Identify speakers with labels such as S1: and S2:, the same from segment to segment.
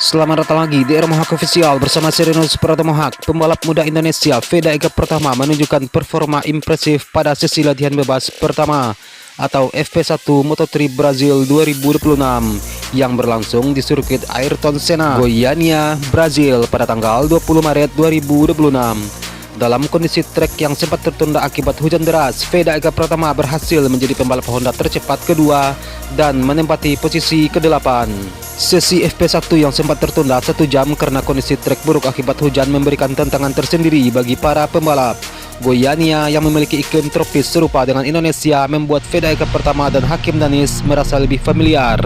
S1: Selamat datang lagi di Era Mohak Official bersama Serenus Pratomohak. Pembalap muda Indonesia Veda Ega Pratama menunjukkan performa impresif pada sesi latihan bebas pertama atau FP1 Moto3 Brazil 2026 yang berlangsung di sirkuit Ayrton Senna, Goiânia, Brazil pada tanggal 20 Maret 2026. Dalam kondisi trek yang sempat tertunda akibat hujan deras, Veda Ega Pratama berhasil menjadi pembalap Honda tercepat kedua dan menempati posisi ke-8. Sesi FP1 yang sempat tertunda 1 jam karena kondisi trek buruk akibat hujan memberikan tantangan tersendiri bagi para pembalap. Goiânia yang memiliki iklim tropis serupa dengan Indonesia membuat Veda Ega Pratama dan Hakim Danis merasa lebih familiar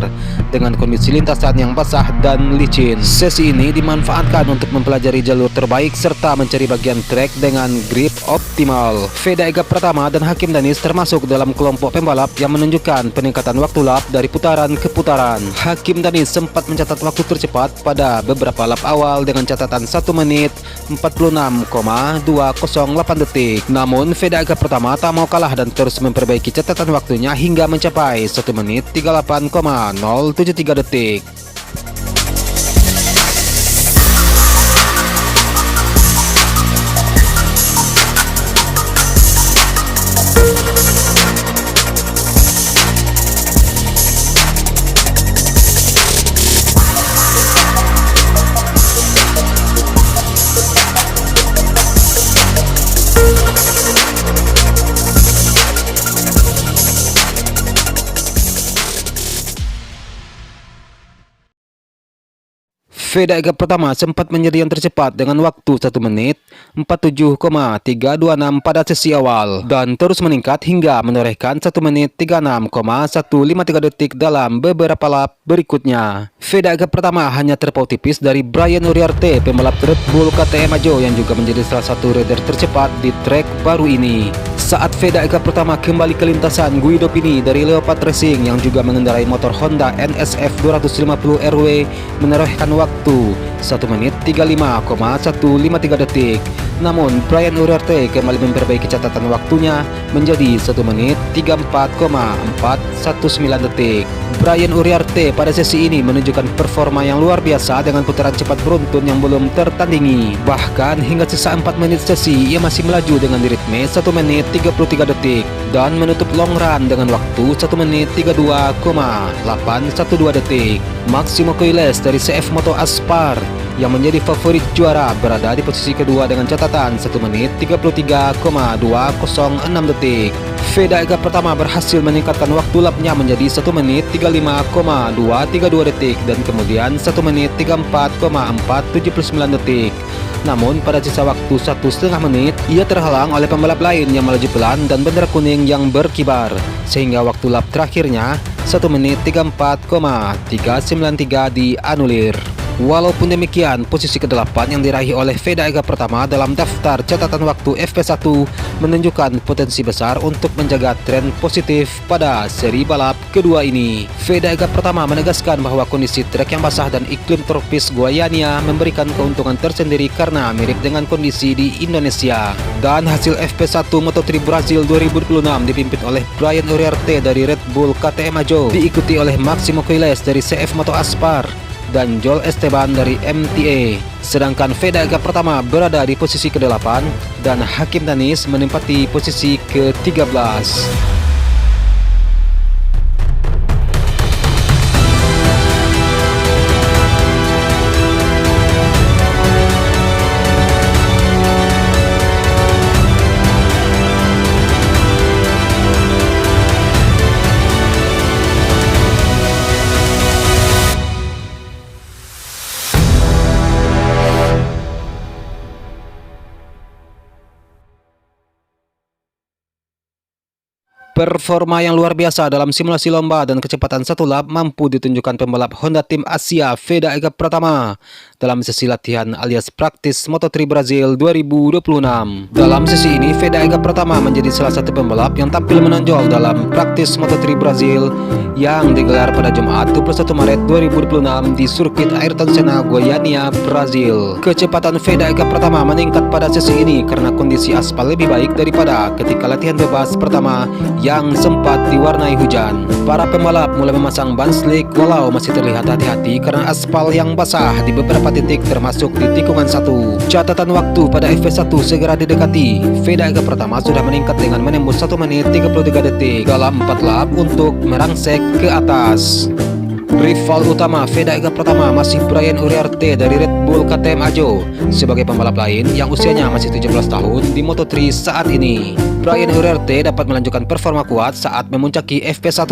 S1: dengan kondisi lintasan yang basah dan licin. Sesi ini dimanfaatkan untuk mempelajari jalur terbaik serta mencari bagian trek dengan grip optimal. Veda Ega Pratama dan Hakim Danis termasuk dalam kelompok pembalap yang menunjukkan peningkatan waktu lap dari putaran ke putaran. Hakim Danis sempat mencatat waktu tercepat pada beberapa lap awal dengan catatan 1 menit 46,208 detik. Namun Veda Ega Pratama tak mau kalah dan terus memperbaiki catatan waktunya hingga mencapai 1 menit 38,073 detik. Veda Ega Pratama sempat menjadi yang tercepat dengan waktu 1 menit 47,326 pada sesi awal dan terus meningkat hingga menorehkan 1 menit 36,153 detik dalam beberapa lap berikutnya. Veda Ega Pratama hanya terpaut tipis dari Brian Uriarte, pembalap Red Bull KTM Ajo yang juga menjadi salah satu rider tercepat di trek baru ini. Saat Veda Ega Pratama kembali ke lintasan, Guido Pini dari Leopard Racing yang juga mengendarai motor Honda NSF 250 RW menorehkan waktu 1 menit 35,153 detik. Namun Brian Uriarte kembali memperbaiki catatan waktunya menjadi 1 menit 34,419 detik. Brian Uriarte pada sesi ini menunjukkan performa yang luar biasa dengan putaran cepat beruntun yang belum tertandingi. Bahkan hingga sisa 4 menit sesi ia masih melaju dengan ritme 1 menit 33 detik dan menutup long run dengan waktu 1 menit 32,812 detik. Maximo Coiles dari CF Moto Aspar yang menjadi favorit juara berada di posisi kedua dengan catatan 1 menit 33,206 detik. Veda Ega Pratama berhasil meningkatkan waktu lapnya menjadi 1 menit 35,232 detik dan kemudian 1 menit 34,479 detik. Namun pada sisa waktu 1,5 menit ia terhalang oleh pembalap lain yang melaju pelan dan bendera kuning yang berkibar sehingga waktu lap terakhirnya 1 menit 34,393 dianulir. Walaupun demikian, posisi ke-8 yang diraih oleh Veda Ega Pratama dalam daftar catatan waktu FP1 menunjukkan potensi besar untuk menjaga tren positif pada seri balap kedua ini. Veda Ega Pratama menegaskan bahwa kondisi trek yang basah dan iklim tropis Goiânia memberikan keuntungan tersendiri karena mirip dengan kondisi di Indonesia. Dan hasil FP1 Moto3 Brazil 2026 dipimpin oleh Brian Uriarte dari Red Bull KTM Ajo, diikuti oleh Maximo Coiles dari CF Moto Aspar dan Joel Esteban dari MTA. Sedangkan Veda Ega Pratama berada di posisi ke-8 dan Hakim Danis menempati posisi ke-13. Performa yang luar biasa dalam simulasi lomba dan kecepatan 1 lap mampu ditunjukkan pembalap Honda Tim Asia Veda Ega Pratama dalam sesi latihan alias praktis Moto3 Brazil 2026. Dalam sesi ini Veda Ega Pratama menjadi salah satu pembalap yang tampil menonjol dalam praktis Moto3 Brazil yang digelar pada Jumat 21 Maret 2026 di sirkuit Ayrton Senna, Goiânia, Brazil. Kecepatan Veda Ega Pratama meningkat pada sesi ini karena kondisi aspal lebih baik daripada ketika latihan bebas pertama yang yang sempat diwarnai hujan. Para pembalap mulai memasang ban slick walau masih terlihat hati-hati karena aspal yang basah di beberapa titik termasuk di tikungan 1. Catatan waktu pada FP1 segera didekati. Vega pertama sudah meningkat dengan menembus 1 menit 33 detik dalam 4 lap untuk merangsek ke atas. Rival utama Vega pertama masih Brian Uriarte dari Red Bull KTM Ajo sebagai pembalap lain yang usianya masih 17 tahun di Moto3 saat ini. Brian Uriarte dapat melanjutkan performa kuat saat memuncaki FP1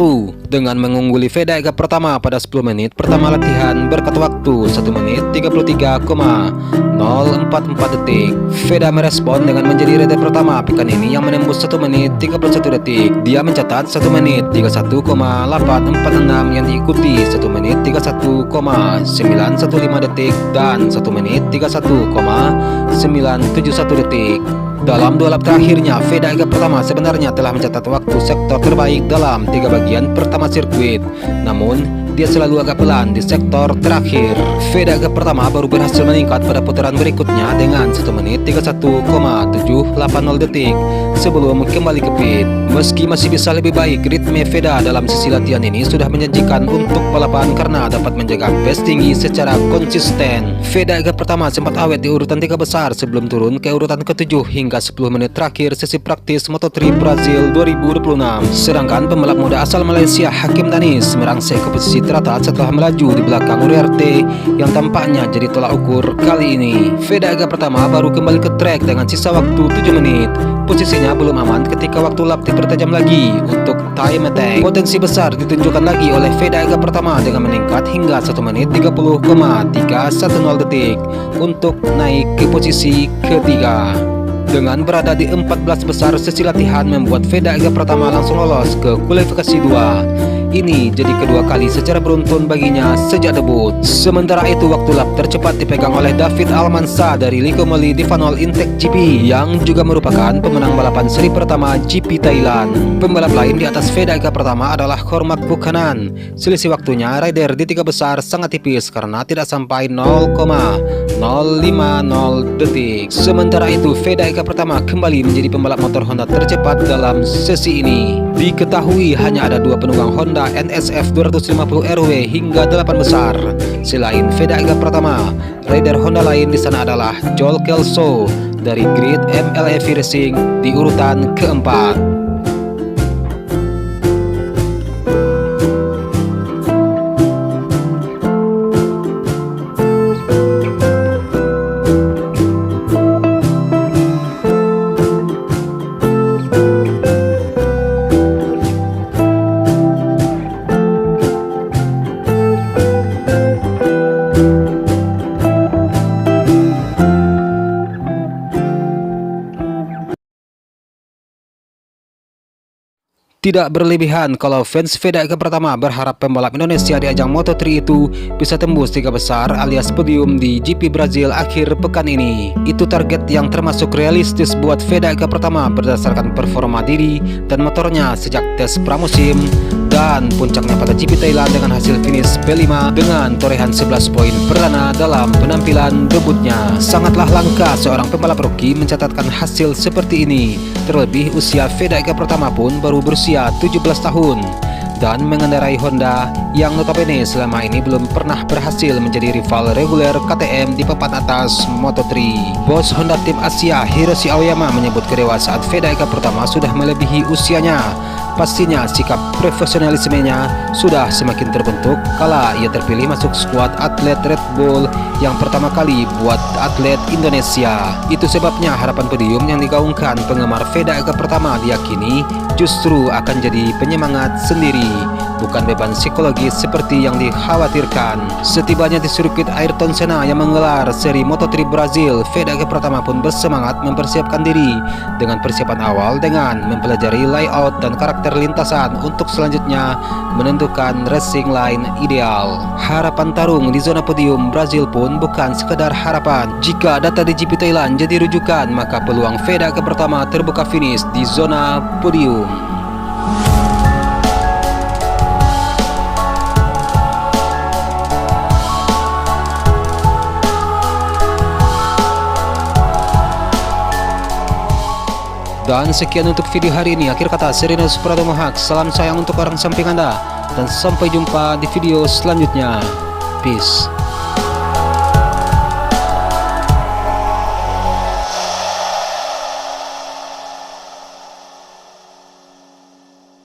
S1: dengan mengungguli Vega pertama pada 10 menit pertama latihan berkat waktu 1 menit 33,044 detik. Vega merespon dengan menjadi rider pertama pekan ini yang menembus 1 menit 31 detik. Dia mencatat 1 menit 31,846 yang diikuti 1 menit 31,915 detik dan 1 menit 31,971 detik. Dalam 2 lap terakhirnya, Vega pertama sebenarnya telah mencatat waktu sektor terbaik dalam 3 bagian pertama sirkuit. Namun, dia selalu agak pelan di sektor terakhir. Vega pertama baru berhasil meningkat pada putaran berikutnya dengan 1 menit 31,780 detik sebelum kembali ke pit. Meski masih bisa lebih baik, ritme Vega dalam sesi latihan ini sudah menjanjikan untuk balapan karena dapat menjaga pace tinggi secara konsisten. Vega pertama sempat awet di urutan 3 besar sebelum turun ke urutan ke-7 hingga 10 menit terakhir sesi praktis Moto3 Brazil 2026. Sedangkan pembalap muda asal Malaysia Hakim Danis merangsek ke posisi teratas setelah melaju di belakang Uriarte yang tampaknya jadi tolak ukur kali ini. Vega pertama baru kembali ke trek dengan sisa waktu 7 menit. Posisinya belum aman ketika waktu lap dipertajam lagi untuk time attack. Potensi besar ditunjukkan lagi oleh Vega pertama dengan meningkat hingga 1 menit 30,310 detik untuk naik ke posisi ketiga. Dengan berada di 14 besar sesi latihan membuat Vega pertama langsung lolos ke kualifikasi 2. Ini jadi kedua kali secara beruntun baginya sejak debut. Sementara itu waktu lap tercepat dipegang oleh David Almansa dari Likomeli Divanol Intech GP yang juga merupakan pemenang balapan seri pertama GP Thailand. Pembalap lain di atas Vega pertama adalah Cormac Buchanan. Selisih waktunya rider di 3 besar sangat tipis karena tidak sampai 0,050 detik. Sementara itu Vega pertama kembali menjadi pembalap motor Honda tercepat dalam sesi ini. Diketahui hanya ada 2 penunggang Honda NSF 250 RW hingga 8 besar. Selain Vega pertama, rider Honda lain di sana adalah Joel Kelso dari Grid MLEV Racing di urutan keempat. Tidak berlebihan kalau fans Vega pertama berharap pembalap Indonesia di ajang Moto3 itu bisa tembus 3 besar alias podium di GP Brazil akhir pekan ini. Itu target yang termasuk realistis buat Vega pertama berdasarkan performa diri dan motornya sejak tes pramusim dan puncaknya pada GP Thailand dengan hasil finish P5 dengan torehan 11 poin perdana dalam penampilan debutnya. Sangatlah langka seorang pembalap rookie mencatatkan hasil seperti ini. Terlebih usia Vega pertama pun baru berusia 17 tahun dan mengendarai Honda yang notabene selama ini belum pernah berhasil menjadi rival reguler KTM di papan atas Moto3. Bos Honda tim Asia Hiroshi Aoyama menyebut kedewasaan Vega pertama sudah melebihi usianya. Pastinya sikap profesionalismenya sudah semakin terbentuk kala ia terpilih masuk skuad atlet Red Bull yang pertama kali buat atlet Indonesia. Itu sebabnya harapan podium yang digaungkan penggemar Vega pertama diyakini justru akan jadi penyemangat sendiri, bukan beban psikologis seperti yang dikhawatirkan. Setibanya di sirkuit Ayrton Senna yang menggelar seri Moto3 Brazil, Vega pertama pun bersemangat mempersiapkan diri dengan persiapan awal dengan mempelajari layout dan karakter lintasan untuk selanjutnya menentukan racing line ideal. Harapan tarung di zona podium Brazil pun bukan sekedar harapan. Jika data di GP Thailand jadi rujukan, maka peluang Vega pertama terbuka finish di zona podium. Dan sekian untuk video hari ini. Akhir kata, Serenus Pratomo Haq. Salam sayang untuk orang samping Anda. Dan sampai jumpa di video selanjutnya. Peace.